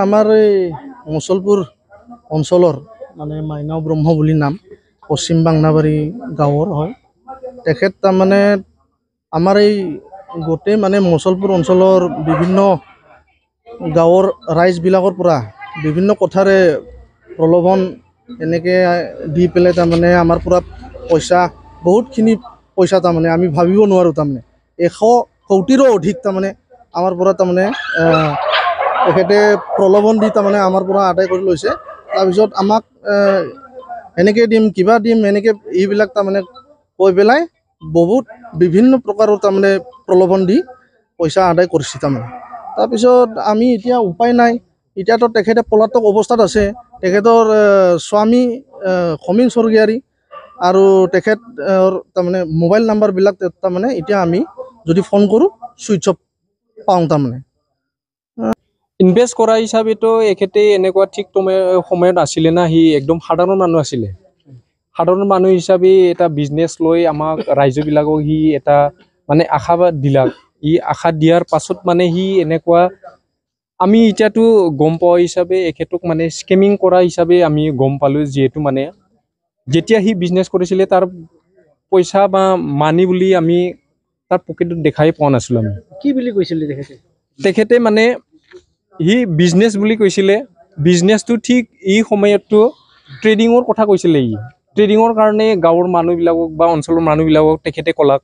আমাৰ এই মুছলপুৰ অঞ্চলৰ মানে মাইনাও ব্ৰহ্ম বুলি নাম পশ্চিম বাংনাবাৰী গাঁৱৰ হয় তেখেত তাৰমানে আমাৰ এই গোটেই মানে মুছলপুৰ অঞ্চলৰ বিভিন্ন গাঁৱৰ ৰাইজবিলাকৰ পৰা বিভিন্ন কথাৰে প্ৰলোভন এনেকৈ দি পেলাই তাৰমানে আমাৰ পৰা পইচা বহুতখিনি পইচা তাৰমানে আমি ভাবিব নোৱাৰোঁ তাৰমানে 100 কোটিৰো অধিক তাৰমানে আমাৰ পৰা তাৰমানে তেখেতে প্ৰলোভন দি তাৰমানে আমাৰ পৰা আদায় কৰি লৈছে তাৰপিছত আমাক এনেকৈ দিম কিবা দিম এনেকৈ এইবিলাক তাৰমানে কৈ পেলাই বহুত বিভিন্ন প্ৰকাৰৰ তাৰমানে প্ৰলোভন দি পইচা আদায় কৰিছে তাৰমানে তাৰপিছত আমি এতিয়া উপায় নাই এতিয়াতো তেখেতে পলাতক অৱস্থাত আছে তেখেতৰ স্বামী সমীৰ স্বৰ্গীয়াৰী আৰু তেখেত তাৰমানে মোবাইল নাম্বাৰবিলাক তাৰমানে এতিয়া আমি যদি ফোন কৰোঁ ছুইচ অফ পাওঁ তাৰমানে ইনভেষ্ট কৰা হিচাপেতো এখেতে এনেকুৱা ঠিক সময়ত আছিলে না সি একদম সাধাৰণ মানুহ আছিলে সাধাৰণ মানুহ হিচাপে এটা বিজনেছ লৈ আমাক ৰাইজবিলাকক সি এটা মানে আশাবাদ দিলাক ই আশা দিয়াৰ পাছত মানে সি এনেকুৱা আমি এতিয়াতো গম পোৱা হিচাপে এখেতক মানে স্কেমিং কৰা হিচাপে আমি গম পালোঁ যিহেতু মানে যেতিয়া সি বিজনেছ কৰিছিলে তাৰ পইচা বা মানি বুলি আমি তাৰ পকেটত দেখাই পোৱা নাছিলোঁ আমি কি বুলি কৈছিলে তেখেতে মানে সি বিজনেছ বুলি কৈছিলে বিজনেছটো ঠিক এই সময়ততো ট্ৰেডিঙৰ কথা কৈছিলে ই ট্ৰেডিঙৰ কাৰণে গাঁৱৰ মানুহবিলাকক বা অঞ্চলৰ মানুহবিলাকক তেখেতে ক'লাক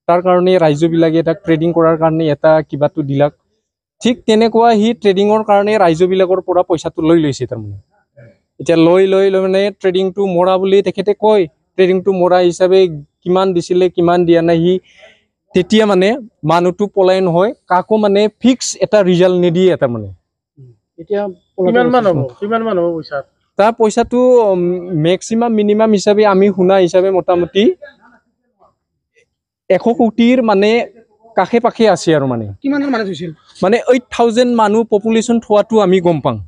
তাৰ কাৰণে ৰাইজবিলাকে তাক ট্ৰেডিং কৰাৰ কাৰণে এটা কিবাটো দিলাক ঠিক তেনেকুৱা সি ট্ৰেডিঙৰ কাৰণে ৰাইজবিলাকৰ পৰা পইচাটো লৈ লৈছে তাৰমানে এতিয়া লৈ মানে ট্ৰেডিংটো মৰা বুলি তেখেতে কয় ট্ৰেডিংটো মৰা হিচাপে কিমান দিছিলে কিমান দিয়া নাই সি তেতিয়া মানে মানুহটো পলায়ন হয় কাকো মানে ফিক্স এটা ৰিজাল্ট নিদিয়ে তাৰমানে এতিয়া কিমান মান হ'ব পইচা তাৰ পইচাটো মেক্সিমাম মিনিমাম হিচাপে আমি শুনা হিচাপে মোটামুটি 100 কোটিৰ মানে কাষে পাখে আছে আৰু মানে কিমান মানুহ হৈছিল মানে 8000 মানুহ পপুলেশ্যন থোৱাটো আমি গম পাওঁ